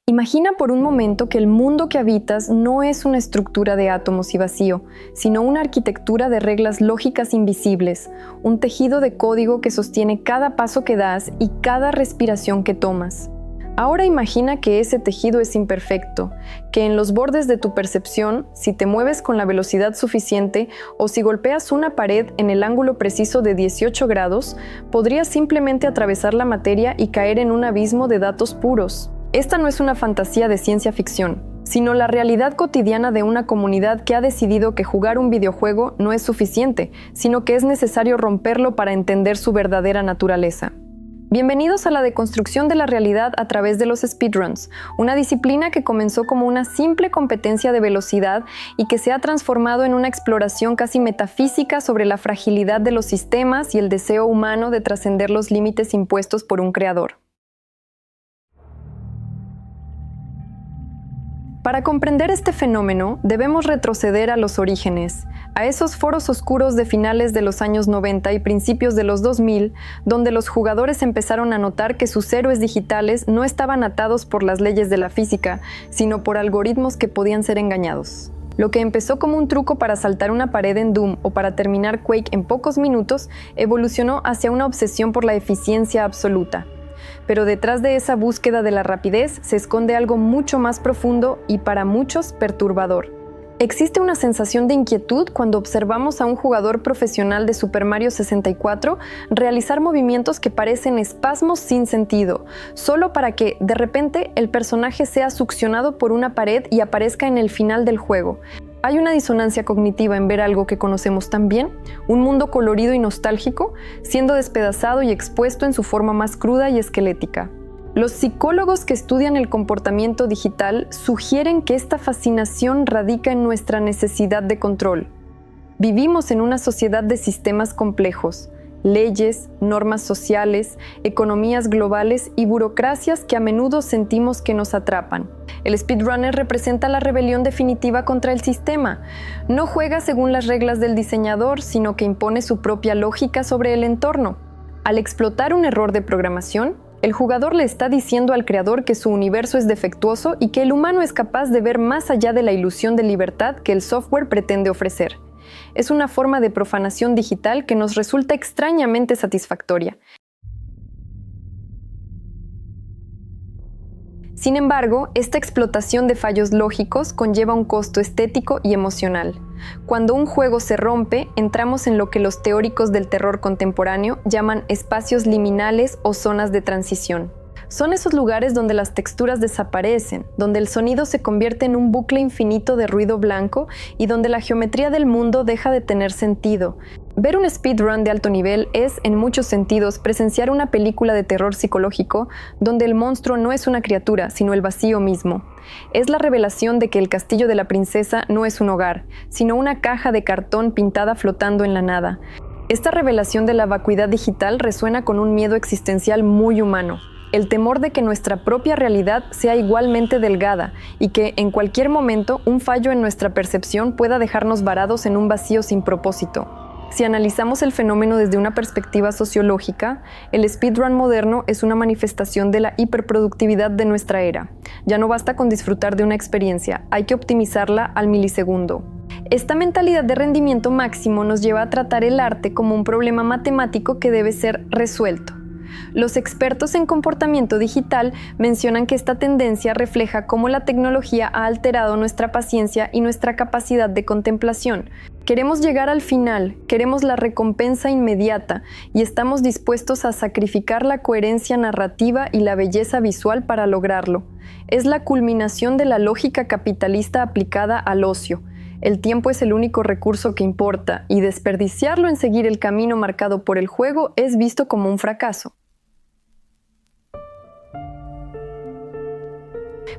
Imagina por un momento que el mundo que habitas no es una estructura de átomos y vacío, sino una arquitectura de reglas lógicas invisibles, un tejido de código que sostiene cada paso que das y cada respiración que tomas. Ahora imagina que ese tejido es imperfecto, que en los bordes de tu percepción, si te mueves con la velocidad suficiente o si golpeas una pared en el ángulo preciso de 18 grados, podrías simplemente atravesar la materia y caer en un abismo de datos puros. Esta no es una fantasía de ciencia ficción, sino la realidad cotidiana de una comunidad que ha decidido que jugar un videojuego no es suficiente, sino que es necesario romperlo para entender su verdadera naturaleza. Bienvenidos a la deconstrucción de la realidad a través de los speedruns, una disciplina que comenzó como una simple competencia de velocidad y que se ha transformado en una exploración casi metafísica sobre la fragilidad de los sistemas y el deseo humano de trascender los límites impuestos por un creador. Para comprender este fenómeno, debemos retroceder a los orígenes, a esos foros oscuros de finales de los años 90 y principios de los 2000, donde los jugadores empezaron a notar que sus héroes digitales no estaban atados por las leyes de la física, sino por algoritmos que podían ser engañados. Lo que empezó como un truco para saltar una pared en Doom o para terminar Quake en pocos minutos, evolucionó hacia una obsesión por la eficiencia absoluta. Pero detrás de esa búsqueda de la rapidez se esconde algo mucho más profundo y para muchos perturbador. Existe una sensación de inquietud cuando observamos a un jugador profesional de Super Mario 64 realizar movimientos que parecen espasmos sin sentido, solo para que, de repente, el personaje sea succionado por una pared y aparezca en el final del juego. ¿Hay una disonancia cognitiva en ver algo que conocemos tan bien? Un mundo colorido y nostálgico, siendo despedazado y expuesto en su forma más cruda y esquelética. Los psicólogos que estudian el comportamiento digital sugieren que esta fascinación radica en nuestra necesidad de control. Vivimos en una sociedad de sistemas complejos, leyes, normas sociales, economías globales y burocracias que a menudo sentimos que nos atrapan. El speedrunner representa la rebelión definitiva contra el sistema. No juega según las reglas del diseñador, sino que impone su propia lógica sobre el entorno. Al explotar un error de programación, el jugador le está diciendo al creador que su universo es defectuoso y que el humano es capaz de ver más allá de la ilusión de libertad que el software pretende ofrecer. Es una forma de profanación digital que nos resulta extrañamente satisfactoria. Sin embargo, esta explotación de fallos lógicos conlleva un costo estético y emocional. Cuando un juego se rompe, entramos en lo que los teóricos del terror contemporáneo llaman espacios liminales o zonas de transición. Son esos lugares donde las texturas desaparecen, donde el sonido se convierte en un bucle infinito de ruido blanco y donde la geometría del mundo deja de tener sentido. Ver un speedrun de alto nivel es, en muchos sentidos, presenciar una película de terror psicológico donde el monstruo no es una criatura, sino el vacío mismo. Es la revelación de que el castillo de la princesa no es un hogar, sino una caja de cartón pintada flotando en la nada. Esta revelación de la vacuidad digital resuena con un miedo existencial muy humano. El temor de que nuestra propia realidad sea igualmente delgada y que, en cualquier momento, un fallo en nuestra percepción pueda dejarnos varados en un vacío sin propósito. Si analizamos el fenómeno desde una perspectiva sociológica, el speedrun moderno es una manifestación de la hiperproductividad de nuestra era. Ya no basta con disfrutar de una experiencia, hay que optimizarla al milisegundo. Esta mentalidad de rendimiento máximo nos lleva a tratar el arte como un problema matemático que debe ser resuelto. Los expertos en comportamiento digital mencionan que esta tendencia refleja cómo la tecnología ha alterado nuestra paciencia y nuestra capacidad de contemplación. Queremos llegar al final, queremos la recompensa inmediata y estamos dispuestos a sacrificar la coherencia narrativa y la belleza visual para lograrlo. Es la culminación de la lógica capitalista aplicada al ocio. El tiempo es el único recurso que importa y desperdiciarlo en seguir el camino marcado por el juego es visto como un fracaso.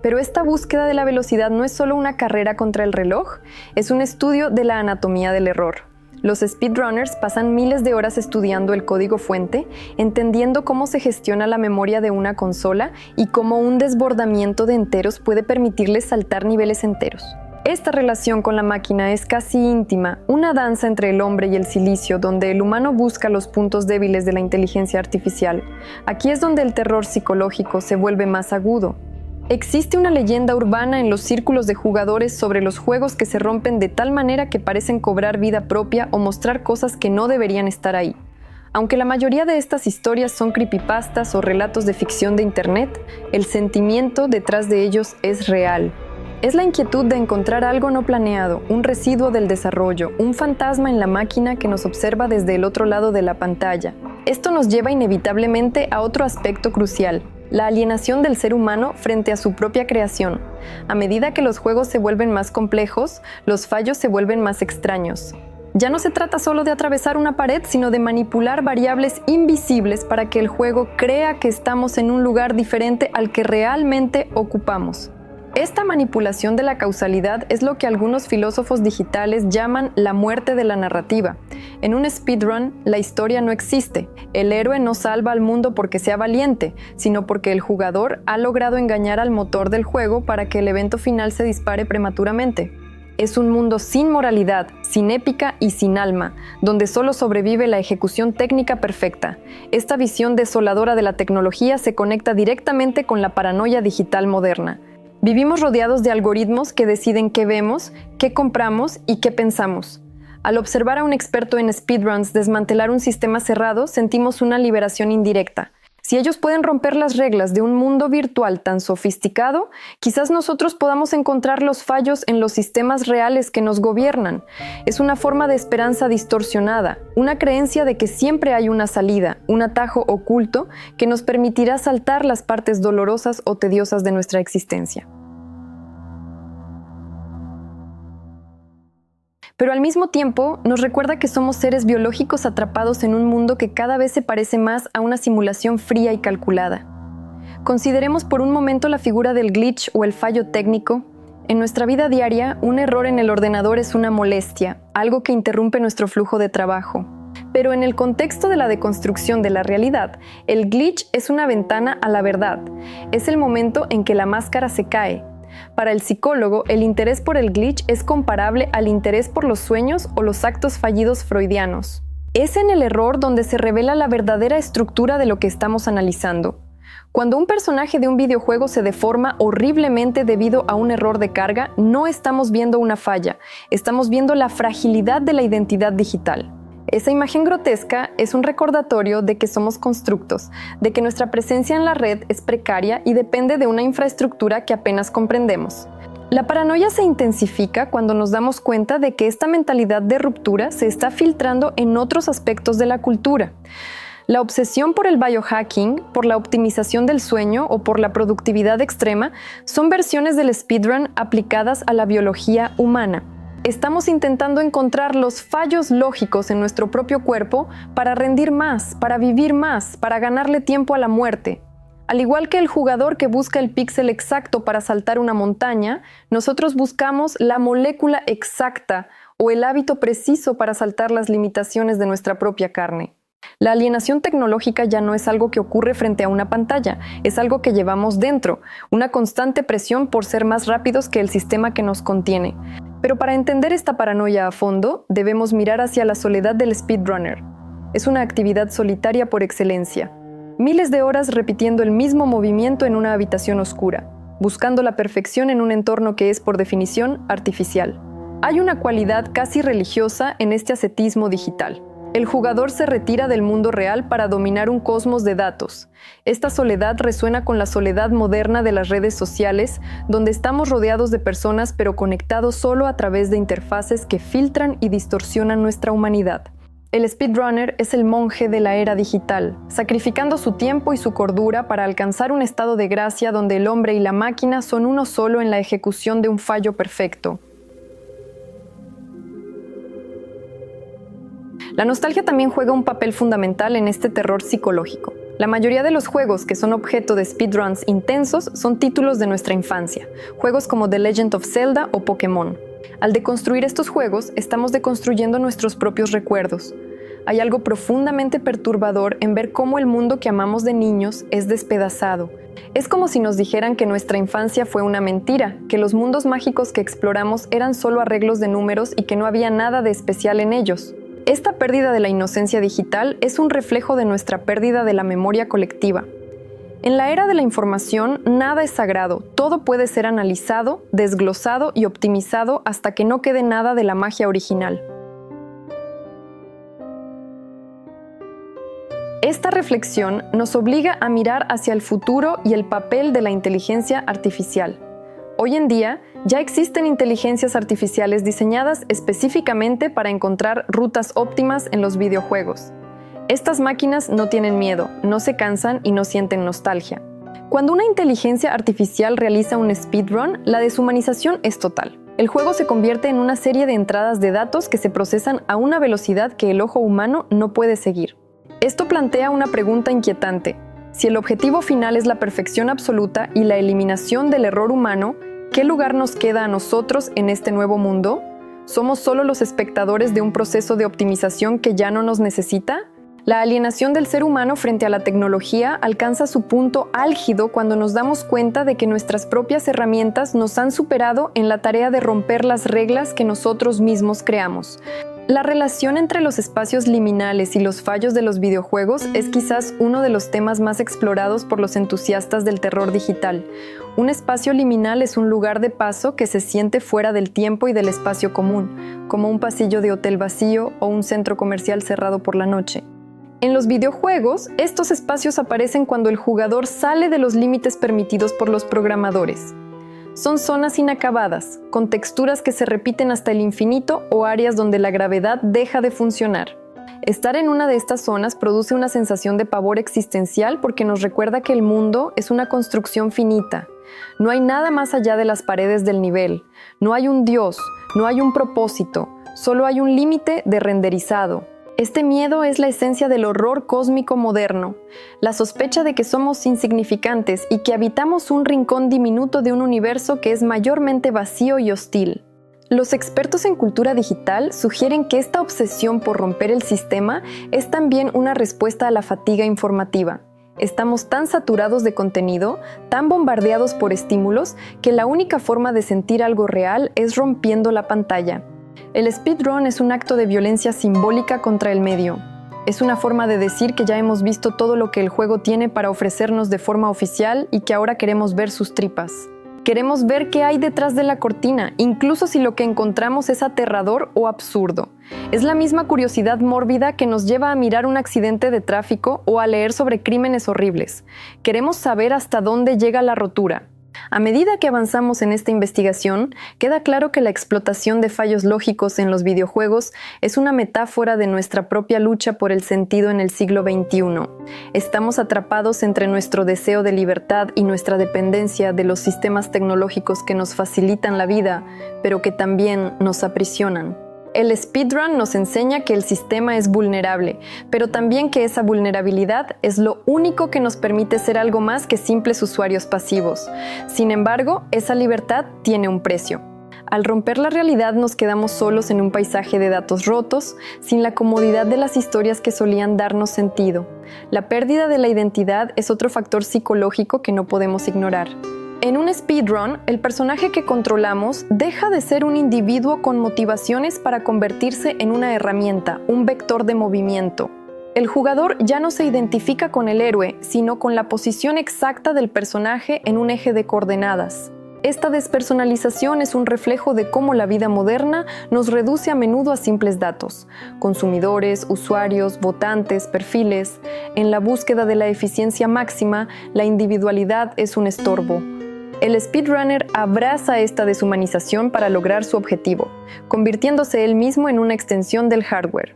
Pero esta búsqueda de la velocidad no es solo una carrera contra el reloj, es un estudio de la anatomía del error. Los speedrunners pasan miles de horas estudiando el código fuente, entendiendo cómo se gestiona la memoria de una consola y cómo un desbordamiento de enteros puede permitirles saltar niveles enteros. Esta relación con la máquina es casi íntima, una danza entre el hombre y el silicio, donde el humano busca los puntos débiles de la inteligencia artificial. Aquí es donde el terror psicológico se vuelve más agudo. Existe una leyenda urbana en los círculos de jugadores sobre los juegos que se rompen de tal manera que parecen cobrar vida propia o mostrar cosas que no deberían estar ahí. Aunque la mayoría de estas historias son creepypastas o relatos de ficción de internet, el sentimiento detrás de ellos es real. Es la inquietud de encontrar algo no planeado, un residuo del desarrollo, un fantasma en la máquina que nos observa desde el otro lado de la pantalla. Esto nos lleva inevitablemente a otro aspecto crucial: la alienación del ser humano frente a su propia creación. A medida que los juegos se vuelven más complejos, los fallos se vuelven más extraños. Ya no se trata solo de atravesar una pared, sino de manipular variables invisibles para que el juego crea que estamos en un lugar diferente al que realmente ocupamos. Esta manipulación de la causalidad es lo que algunos filósofos digitales llaman la muerte de la narrativa. En un speedrun, la historia no existe. El héroe no salva al mundo porque sea valiente, sino porque el jugador ha logrado engañar al motor del juego para que el evento final se dispare prematuramente. Es un mundo sin moralidad, sin épica y sin alma, donde solo sobrevive la ejecución técnica perfecta. Esta visión desoladora de la tecnología se conecta directamente con la paranoia digital moderna. Vivimos rodeados de algoritmos que deciden qué vemos, qué compramos y qué pensamos. Al observar a un experto en speedruns desmantelar un sistema cerrado, sentimos una liberación indirecta. Si ellos pueden romper las reglas de un mundo virtual tan sofisticado, quizás nosotros podamos encontrar los fallos en los sistemas reales que nos gobiernan. Es una forma de esperanza distorsionada, una creencia de que siempre hay una salida, un atajo oculto que nos permitirá saltar las partes dolorosas o tediosas de nuestra existencia. Pero al mismo tiempo nos recuerda que somos seres biológicos atrapados en un mundo que cada vez se parece más a una simulación fría y calculada. Consideremos por un momento la figura del glitch o el fallo técnico. En nuestra vida diaria, un error en el ordenador es una molestia, algo que interrumpe nuestro flujo de trabajo. Pero en el contexto de la deconstrucción de la realidad, el glitch es una ventana a la verdad. Es el momento en que la máscara se cae. Para el psicólogo, el interés por el glitch es comparable al interés por los sueños o los actos fallidos freudianos. Es en el error donde se revela la verdadera estructura de lo que estamos analizando. Cuando un personaje de un videojuego se deforma horriblemente debido a un error de carga, no estamos viendo una falla, estamos viendo la fragilidad de la identidad digital. Esa imagen grotesca es un recordatorio de que somos constructos, de que nuestra presencia en la red es precaria y depende de una infraestructura que apenas comprendemos. La paranoia se intensifica cuando nos damos cuenta de que esta mentalidad de ruptura se está filtrando en otros aspectos de la cultura. La obsesión por el biohacking, por la optimización del sueño o por la productividad extrema son versiones del speedrun aplicadas a la biología humana. Estamos intentando encontrar los fallos lógicos en nuestro propio cuerpo para rendir más, para vivir más, para ganarle tiempo a la muerte. Al igual que el jugador que busca el píxel exacto para saltar una montaña, nosotros buscamos la molécula exacta o el hábito preciso para saltar las limitaciones de nuestra propia carne. La alienación tecnológica ya no es algo que ocurre frente a una pantalla, es algo que llevamos dentro, una constante presión por ser más rápidos que el sistema que nos contiene. Pero para entender esta paranoia a fondo, debemos mirar hacia la soledad del speedrunner. Es una actividad solitaria por excelencia. Miles de horas repitiendo el mismo movimiento en una habitación oscura, buscando la perfección en un entorno que es, por definición, artificial. Hay una cualidad casi religiosa en este ascetismo digital. El jugador se retira del mundo real para dominar un cosmos de datos. Esta soledad resuena con la soledad moderna de las redes sociales, donde estamos rodeados de personas pero conectados solo a través de interfaces que filtran y distorsionan nuestra humanidad. El speedrunner es el monje de la era digital, sacrificando su tiempo y su cordura para alcanzar un estado de gracia donde el hombre y la máquina son uno solo en la ejecución de un fallo perfecto. La nostalgia también juega un papel fundamental en este terror psicológico. La mayoría de los juegos que son objeto de speedruns intensos son títulos de nuestra infancia, juegos como The Legend of Zelda o Pokémon. Al deconstruir estos juegos, estamos deconstruyendo nuestros propios recuerdos. Hay algo profundamente perturbador en ver cómo el mundo que amamos de niños es despedazado. Es como si nos dijeran que nuestra infancia fue una mentira, que los mundos mágicos que exploramos eran solo arreglos de números y que no había nada de especial en ellos. Esta pérdida de la inocencia digital es un reflejo de nuestra pérdida de la memoria colectiva. En la era de la información, nada es sagrado, todo puede ser analizado, desglosado y optimizado hasta que no quede nada de la magia original. Esta reflexión nos obliga a mirar hacia el futuro y el papel de la inteligencia artificial. Hoy en día, ya existen inteligencias artificiales diseñadas específicamente para encontrar rutas óptimas en los videojuegos. Estas máquinas no tienen miedo, no se cansan y no sienten nostalgia. Cuando una inteligencia artificial realiza un speedrun, la deshumanización es total. El juego se convierte en una serie de entradas de datos que se procesan a una velocidad que el ojo humano no puede seguir. Esto plantea una pregunta inquietante. Si el objetivo final es la perfección absoluta y la eliminación del error humano, ¿qué lugar nos queda a nosotros en este nuevo mundo? ¿Somos solo los espectadores de un proceso de optimización que ya no nos necesita? La alienación del ser humano frente a la tecnología alcanza su punto álgido cuando nos damos cuenta de que nuestras propias herramientas nos han superado en la tarea de romper las reglas que nosotros mismos creamos. La relación entre los espacios liminales y los fallos de los videojuegos es quizás uno de los temas más explorados por los entusiastas del terror digital. Un espacio liminal es un lugar de paso que se siente fuera del tiempo y del espacio común, como un pasillo de hotel vacío o un centro comercial cerrado por la noche. En los videojuegos, estos espacios aparecen cuando el jugador sale de los límites permitidos por los programadores. Son zonas inacabadas, con texturas que se repiten hasta el infinito o áreas donde la gravedad deja de funcionar. Estar en una de estas zonas produce una sensación de pavor existencial porque nos recuerda que el mundo es una construcción finita. No hay nada más allá de las paredes del nivel. No hay un Dios, no hay un propósito, solo hay un límite de renderizado. Este miedo es la esencia del horror cósmico moderno, la sospecha de que somos insignificantes y que habitamos un rincón diminuto de un universo que es mayormente vacío y hostil. Los expertos en cultura digital sugieren que esta obsesión por romper el sistema es también una respuesta a la fatiga informativa. Estamos tan saturados de contenido, tan bombardeados por estímulos, que la única forma de sentir algo real es rompiendo la pantalla. El speedrun es un acto de violencia simbólica contra el medio. Es una forma de decir que ya hemos visto todo lo que el juego tiene para ofrecernos de forma oficial y que ahora queremos ver sus tripas. Queremos ver qué hay detrás de la cortina, incluso si lo que encontramos es aterrador o absurdo. Es la misma curiosidad mórbida que nos lleva a mirar un accidente de tráfico o a leer sobre crímenes horribles. Queremos saber hasta dónde llega la rotura. A medida que avanzamos en esta investigación, queda claro que la explotación de fallos lógicos en los videojuegos es una metáfora de nuestra propia lucha por el sentido en el siglo XXI. Estamos atrapados entre nuestro deseo de libertad y nuestra dependencia de los sistemas tecnológicos que nos facilitan la vida, pero que también nos aprisionan. El speedrun nos enseña que el sistema es vulnerable, pero también que esa vulnerabilidad es lo único que nos permite ser algo más que simples usuarios pasivos. Sin embargo, esa libertad tiene un precio. Al romper la realidad nos quedamos solos en un paisaje de datos rotos, sin la comodidad de las historias que solían darnos sentido. La pérdida de la identidad es otro factor psicológico que no podemos ignorar. En un speedrun, el personaje que controlamos deja de ser un individuo con motivaciones para convertirse en una herramienta, un vector de movimiento. El jugador ya no se identifica con el héroe, sino con la posición exacta del personaje en un eje de coordenadas. Esta despersonalización es un reflejo de cómo la vida moderna nos reduce a menudo a simples datos: consumidores, usuarios, votantes, perfiles. En la búsqueda de la eficiencia máxima, la individualidad es un estorbo. El speedrunner abraza esta deshumanización para lograr su objetivo, convirtiéndose él mismo en una extensión del hardware.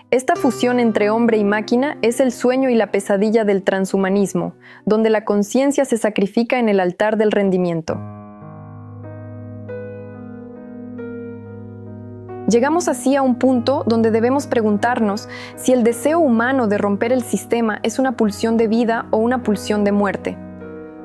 Esta fusión entre hombre y máquina es el sueño y la pesadilla del transhumanismo, donde la conciencia se sacrifica en el altar del rendimiento. Llegamos así a un punto donde debemos preguntarnos si el deseo humano de romper el sistema es una pulsión de vida o una pulsión de muerte.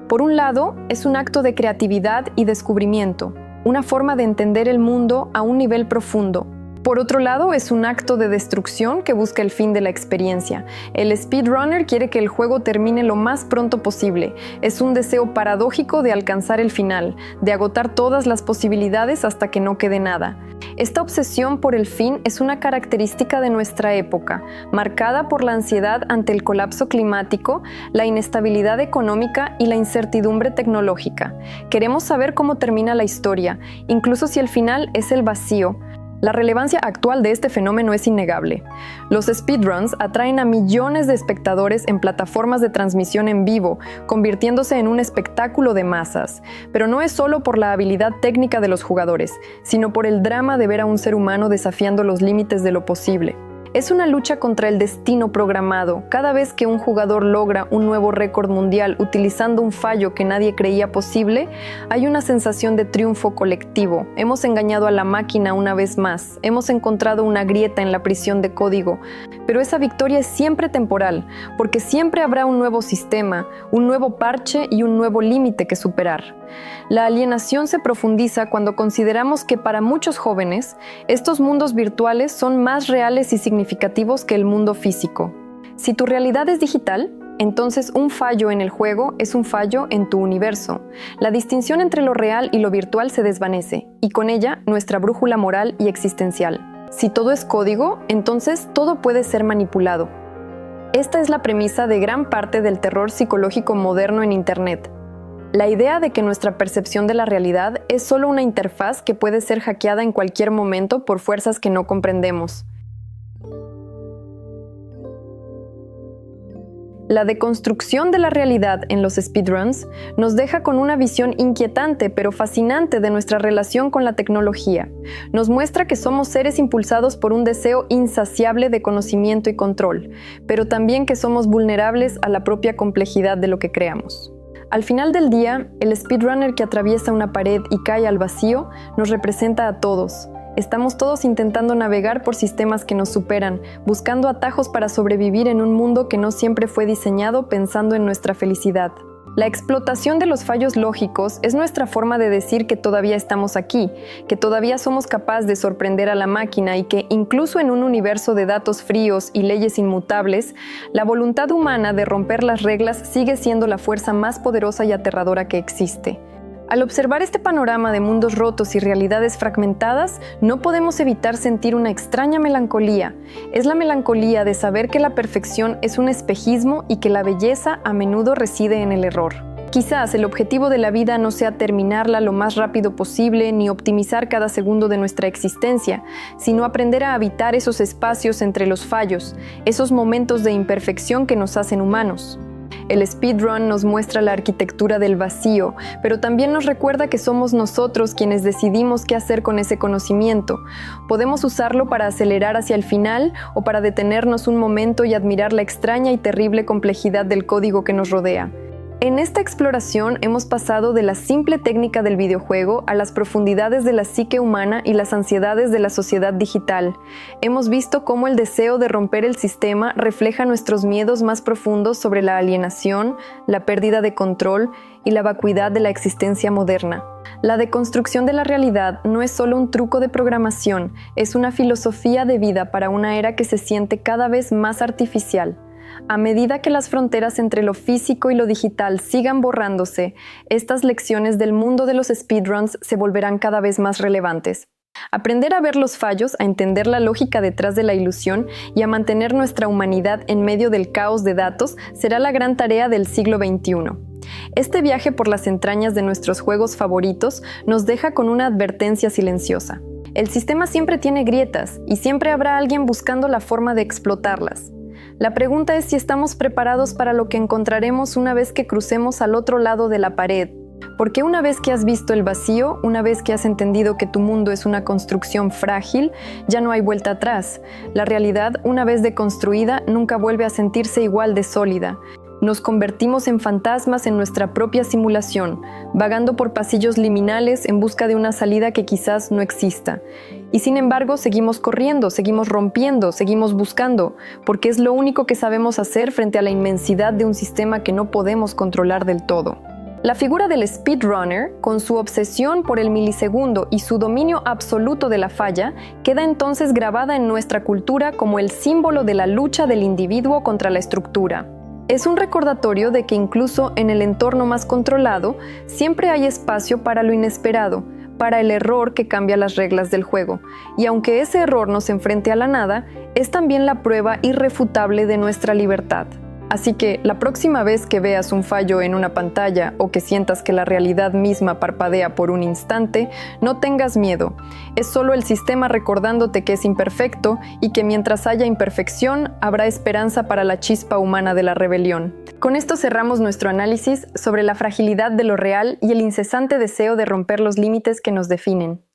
Por un lado, es un acto de creatividad y descubrimiento, una forma de entender el mundo a un nivel profundo. Por otro lado, es un acto de destrucción que busca el fin de la experiencia. El speedrunner quiere que el juego termine lo más pronto posible. Es un deseo paradójico de alcanzar el final, de agotar todas las posibilidades hasta que no quede nada. Esta obsesión por el fin es una característica de nuestra época, marcada por la ansiedad ante el colapso climático, la inestabilidad económica y la incertidumbre tecnológica. Queremos saber cómo termina la historia, incluso si el final es el vacío. La relevancia actual de este fenómeno es innegable. Los speedruns atraen a millones de espectadores en plataformas de transmisión en vivo, convirtiéndose en un espectáculo de masas. Pero no es solo por la habilidad técnica de los jugadores, sino por el drama de ver a un ser humano desafiando los límites de lo posible. Es una lucha contra el destino programado. Cada vez que un jugador logra un nuevo récord mundial utilizando un fallo que nadie creía posible, hay una sensación de triunfo colectivo. Hemos engañado a la máquina una vez más. Hemos encontrado una grieta en la prisión de código. Pero esa victoria es siempre temporal, porque siempre habrá un nuevo sistema, un nuevo parche y un nuevo límite que superar. La alienación se profundiza cuando consideramos que para muchos jóvenes, estos mundos virtuales son más reales y significativos que el mundo físico. Si tu realidad es digital, entonces un fallo en el juego es un fallo en tu universo. La distinción entre lo real y lo virtual se desvanece, y con ella nuestra brújula moral y existencial. Si todo es código, entonces todo puede ser manipulado. Esta es la premisa de gran parte del terror psicológico moderno en Internet. La idea de que nuestra percepción de la realidad es solo una interfaz que puede ser hackeada en cualquier momento por fuerzas que no comprendemos. La deconstrucción de la realidad en los speedruns nos deja con una visión inquietante pero fascinante de nuestra relación con la tecnología. Nos muestra que somos seres impulsados por un deseo insaciable de conocimiento y control, pero también que somos vulnerables a la propia complejidad de lo que creamos. Al final del día, el speedrunner que atraviesa una pared y cae al vacío nos representa a todos. Estamos todos intentando navegar por sistemas que nos superan, buscando atajos para sobrevivir en un mundo que no siempre fue diseñado pensando en nuestra felicidad. La explotación de los fallos lógicos es nuestra forma de decir que todavía estamos aquí, que todavía somos capaces de sorprender a la máquina y que, incluso en un universo de datos fríos y leyes inmutables, la voluntad humana de romper las reglas sigue siendo la fuerza más poderosa y aterradora que existe. Al observar este panorama de mundos rotos y realidades fragmentadas, no podemos evitar sentir una extraña melancolía. Es la melancolía de saber que la perfección es un espejismo y que la belleza a menudo reside en el error. Quizás el objetivo de la vida no sea terminarla lo más rápido posible ni optimizar cada segundo de nuestra existencia, sino aprender a habitar esos espacios entre los fallos, esos momentos de imperfección que nos hacen humanos. El speedrun nos muestra la arquitectura del vacío, pero también nos recuerda que somos nosotros quienes decidimos qué hacer con ese conocimiento. Podemos usarlo para acelerar hacia el final o para detenernos un momento y admirar la extraña y terrible complejidad del código que nos rodea. En esta exploración hemos pasado de la simple técnica del videojuego a las profundidades de la psique humana y las ansiedades de la sociedad digital. Hemos visto cómo el deseo de romper el sistema refleja nuestros miedos más profundos sobre la alienación, la pérdida de control y la vacuidad de la existencia moderna. La deconstrucción de la realidad no es solo un truco de programación, es una filosofía de vida para una era que se siente cada vez más artificial. A medida que las fronteras entre lo físico y lo digital sigan borrándose, estas lecciones del mundo de los speedruns se volverán cada vez más relevantes. Aprender a ver los fallos, a entender la lógica detrás de la ilusión y a mantener nuestra humanidad en medio del caos de datos será la gran tarea del siglo XXI. Este viaje por las entrañas de nuestros juegos favoritos nos deja con una advertencia silenciosa. El sistema siempre tiene grietas y siempre habrá alguien buscando la forma de explotarlas. La pregunta es si estamos preparados para lo que encontraremos una vez que crucemos al otro lado de la pared. Porque una vez que has visto el vacío, una vez que has entendido que tu mundo es una construcción frágil, ya no hay vuelta atrás. La realidad, una vez deconstruida, nunca vuelve a sentirse igual de sólida. Nos convertimos en fantasmas en nuestra propia simulación, vagando por pasillos liminales en busca de una salida que quizás no exista. Y sin embargo, seguimos corriendo, seguimos rompiendo, seguimos buscando, porque es lo único que sabemos hacer frente a la inmensidad de un sistema que no podemos controlar del todo. La figura del speedrunner, con su obsesión por el milisegundo y su dominio absoluto de la falla, queda entonces grabada en nuestra cultura como el símbolo de la lucha del individuo contra la estructura. Es un recordatorio de que incluso en el entorno más controlado, siempre hay espacio para lo inesperado, para el error que cambia las reglas del juego. Y aunque ese error nos enfrente a la nada, es también la prueba irrefutable de nuestra libertad. Así que la próxima vez que veas un fallo en una pantalla o que sientas que la realidad misma parpadea por un instante, no tengas miedo. Es solo el sistema recordándote que es imperfecto y que mientras haya imperfección, habrá esperanza para la chispa humana de la rebelión. Con esto cerramos nuestro análisis sobre la fragilidad de lo real y el incesante deseo de romper los límites que nos definen.